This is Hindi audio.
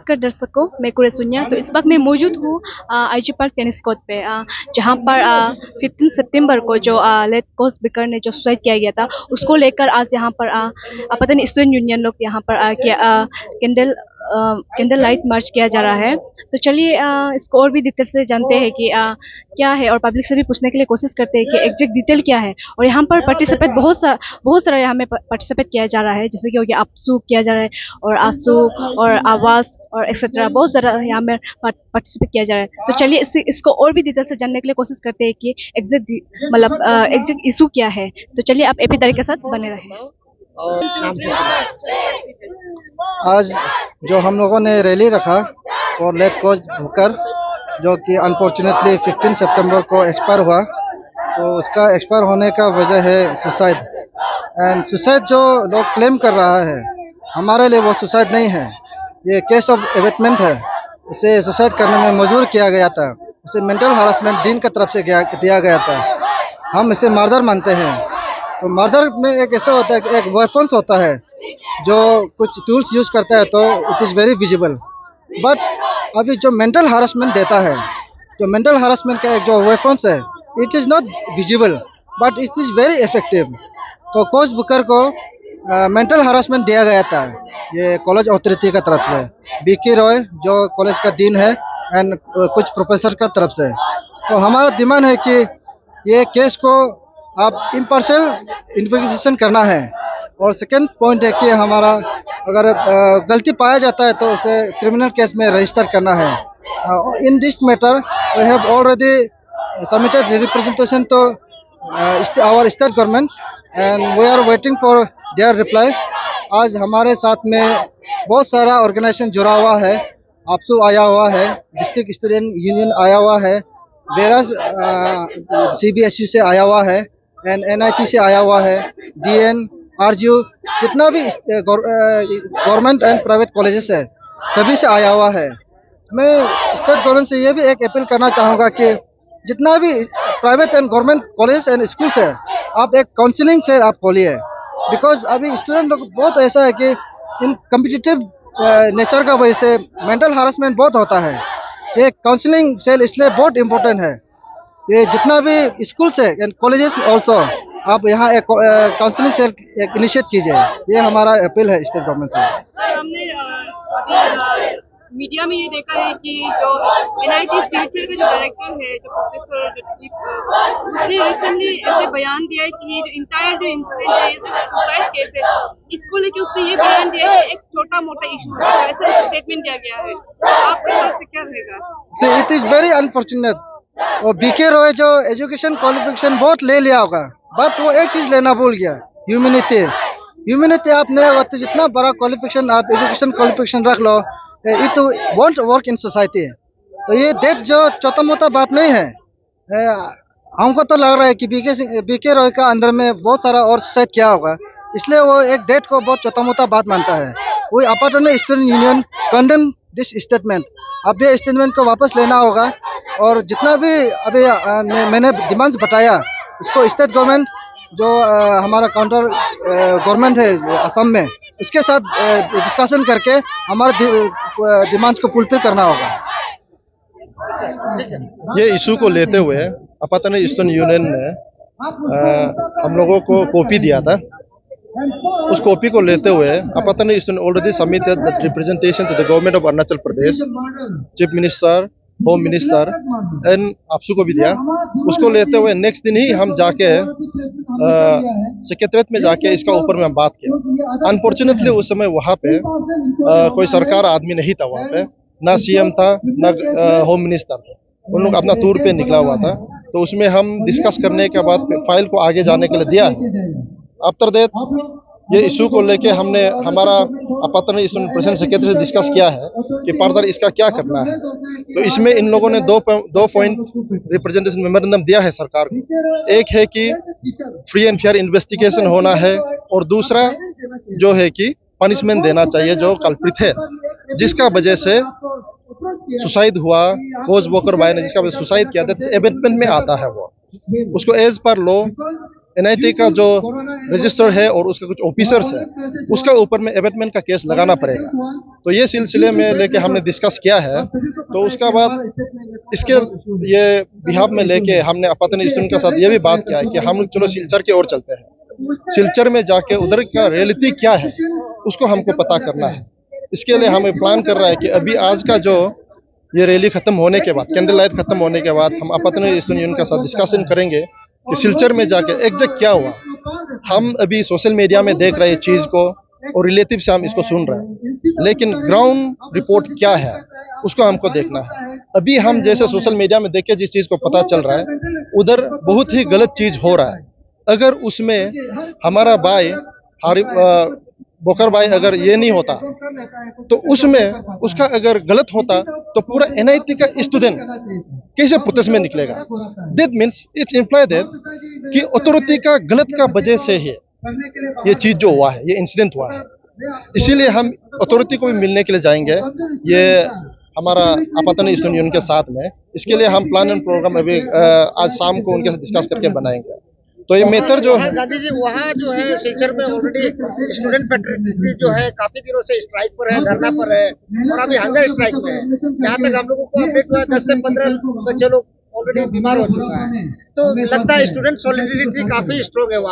नमस्कार दर्शकों, मैं कुरेसुन्या। तो इस वक्त मैं मौजूद हूँ आईजी पार्क टेनिस कोर्ट पे, जहाँ पर 15 सितंबर को जो लेट कोच बिकर ने जो सुसाइड किया गया था, उसको लेकर आज यहाँ पर पता नहीं स्टूडेंट यूनियन लोग यहाँ पर कैंडल लाइट मार्च किया जा रहा है। तो चलिए इसको और भी डिटेल से जानते हैं कि क्या है, और पब्लिक से भी पूछने के लिए कोशिश करते हैं कि एग्जैक्ट डिटेल क्या है। और यहाँ पर पार्टिसिपेट बहुत सारा यहाँ में पार्टिसिपेट किया जा रहा है, जैसे कि हो गया आपसू किया जा रहा है, और आंसू और आवाज़ और एक्सेट्रा, बहुत ज़्यादा यहाँ में पार्टिसिपेट किया जा रहा है। तो चलिए इसको और भी डिटेल से जानने के लिए कोशिश करते हैं कि एग्जैक्ट इशू क्या है। तो चलिए आप एपी तारीख के साथ बने रहें। आज जो हम लोगों ने रैली रखा और लेट कोच होकर, जो कि अनफॉर्चुनेटली 15 सितंबर को एक्सपायर हुआ, तो उसका एक्सपायर होने का वजह है सुसाइड। एंड सुसाइड जो लोग क्लेम कर रहा है, हमारे लिए वो सुसाइड नहीं है, ये केस ऑफ एबेटमेंट है। इसे सुसाइड करने में मजबूर किया गया था, उसे मेंटल हरासमेंट दिन की तरफ से दिया गया था। हम इसे मर्डर मानते हैं। तो मर्डर में एक ऐसा होता है कि एक वेपन्स होता है जो कुछ टूल्स यूज करता है, तो it is very visible. But अभी जो मेंटल हरासमेंट देता है, जो मेंटल हरासमेंट का एक जो वेपन्स है, it is not visible but it is very effective. तो कोच बुकर को मेंटल हरासमेंट दिया गया था ये कॉलेज अथॉरिटी का तरफ से, बीके रॉय जो कॉलेज का डीन है, एंड कुछ प्रोफेसर का तरफ से। तो हमारा डिमांड है कि ये केस को आप इम्पार्शियल इन्वेस्टिगेशन करना है। और सेकेंड पॉइंट है कि हमारा अगर गलती पाया जाता है तो उसे क्रिमिनल केस में रजिस्टर करना है। In this matter we have already submitted representation to our state government and we are waiting for their reply. आज हमारे साथ में बहुत सारा ऑर्गेनाइजेशन जुड़ा हुआ है। आपसू आया हुआ है, डिस्ट्रिक्ट स्टूडेंट यूनियन आया हुआ है, बेराज CBSU से आया हुआ है, एंड NIT से आया हुआ है, DN RGU, जितना भी गवर्नमेंट एंड प्राइवेट कॉलेजेस है, सभी से आया हुआ है। मैं स्टेट गवर्नमेंट से ये भी एक अपील करना चाहूँगा कि जितना भी private and government college and schools है, आप एक काउंसलिंग से आप खोलिए। बिकॉज अभी स्टूडेंट लोग बहुत ऐसा है कि इन कम्पिटिटिव नेचर का वजह से मेंटल हरासमेंट बहुत होता है। ये काउंसलिंग सेल इसलिए बहुत इम्पोर्टेंट है। ये जितना भी स्कूल्स है एंड कॉलेजेस ऑल्सो, आप यहाँ एक काउंसलिंग सेल एक इनिशिएट कीजिए। ये हमारा अपील है स्टेट गवर्नमेंट से। हमने मीडिया में ये देखा है कि जो NIT फ्यूचर के जो डायरेक्टर है, जो प्रोफेसर उसने रिसेंटली ऐसे बयान दिया है कि ये जो इंटायर जो इंसिडेंट है, ये जो सुसाइड केस है, इसको लेके उसने ये बयान दिया है एक छोटा मोटा इशू है, ऐसा स्टेटमेंट दिया गया है। तो आपके हिसाब से क्या रहेगा? It is very unfortunate. और बीके रॉय जो एजुकेशन क्वालिफिकेशन बहुत ले लिया होगा, बट वो एक चीज़ लेना भूल गया, ह्यूमैनिटी। आपने वक्त जितना बड़ा क्वालिफिकेशन, आप एजुकेशन क्वालिफिकेशन रख लो, it won't work in society. तो ये डेट जो छोटा मोटा बात नहीं है। हमको तो लग रहा है कि बीके रॉय का अंदर में बहुत सारा और सुसाइड किया होगा, इसलिए वो एक डेट को बहुत छोटा मोटा बात मानता है। वही apartment student union condemn this statement. अब ये स्टेटमेंट को वापस लेना होगा, और जितना भी अभी मैंने डिमांड्स बताया, इसको स्टेट गवर्नमेंट जो हमारा काउंटर गवर्नमेंट है असम में, इसके साथ डिस्कशन करके हमारे डिमांड्स को फुलफिल करना होगा। ये इशू को लेते हुए अपार्टमेंट स्टूडेंट यूनियन ने हम लोगों को कॉपी दिया था। उस कॉपी को लेते हुए apartment student already submitted the representation to the government of Arunachal Pradesh, chief minister, home minister and AAPSU को भी दिया। उसको लेते हुए नेक्स्ट दिन ही हम जाके सेक्रेटरीट में जाके इसका ऊपर में हम बात किया। अनफॉर्चुनेटली उस समय वहाँ पे कोई सरकार आदमी नहीं था, वहाँ पे ना CM था, ना होम मिनिस्टर था। उन लोग अपना टूर पे निकला हुआ था। तो उसमें हम डिस्कस करने के बाद फाइल को आगे जाने के लिए दिया है। आफ्टर दैट ये इशू को लेके हमने हमारा अपार्टमेंट स्टूडेंट प्रेसिडेंट सेक्रेटरी से डिस्कस किया है कि फर्दर इसका क्या करना है। तो इसमें इन लोगों ने दो पॉइंट रिप्रेजेंटेशन मेमोरेंडम दिया है सरकार को। एक है कि फ्री एंड फेयर इन्वेस्टिगेशन होना है, और दूसरा जो है कि पनिशमेंट देना चाहिए जो कल्प्रिट है, जिसका वजह से सुसाइड हुआ, कोच वॉकर भाई ने जिसका वजह सुसाइड किया था, एबेटमेंट में आता है। वो उसको एज पर लॉ NIT का जो रजिस्टर है और उसके कुछ ऑफिसर्स है उसका ऊपर में एबेटमेंट का केस लगाना पड़ेगा। तो ये सिलसिले में लेके हमने डिस्कस किया है। तो उसका बाद इसके ये बिहाफ में लेके हमने आपातन स्टूडेंट के साथ ये भी बात किया है कि हम चलो सिलचर की ओर चलते हैं, सिलचर में जाके उधर का रियलिटी क्या है उसको हमको पता करना है। इसके लिए हमें प्लान कर रहा है कि अभी आज का जो ये रैली खत्म होने के बाद, कैंडल लाइट खत्म होने के बाद हम आपातन स्टूडेंट यूनियन के साथ डिस्कशन करेंगे कि सिलचर में जाके एग्जैक्ट क्या हुआ। हम अभी सोशल मीडिया में देख रहे हैं चीज को और रिलेटिव से हम इसको सुन रहे हैं, लेकिन ग्राउंड रिपोर्ट क्या है उसको हमको देखना है। अभी हम जैसे सोशल मीडिया में देख के जिस चीज को पता चल रहा है उधर बहुत ही गलत चीज हो रहा है। अगर उसमें हमारा भाई बोकर भाई अगर ये नहीं होता तो उसमें उसका अगर गलत होता तो पूरा NIT का स्टूडेंट कैसे प्रोटेस्ट में निकलेगा। That means it's imply that कि अथॉरिटी का गलत का वजह से है ये चीज जो हुआ है, ये इंसिडेंट हुआ है। इसीलिए हम अथॉरिटी को भी मिलने के लिए जाएंगे, ये हमारा आपातन स्टूडेंट यूनियन के साथ में। इसके लिए हम प्लान एंड प्रोग्राम अभी आज शाम को उनके साथ डिस्कस करके बनाएंगे। तो ये मेथड जो है गांधी जी, वहाँ जो है सिलचर में ऑलरेडी स्टूडेंट फेडरेशन जो है काफी दिनों से स्ट्राइक पर है, धरना पर है और अभी हंगर स्ट्राइक में है। यहाँ तक हम लोगों को अपडेट हुआ 10 से 15 बच्चे लोग ऑलरेडी बीमार हो चुका है। तो लगता है स्टूडेंट सॉलिडरिटी काफी स्ट्रॉन्ग है वहाँ।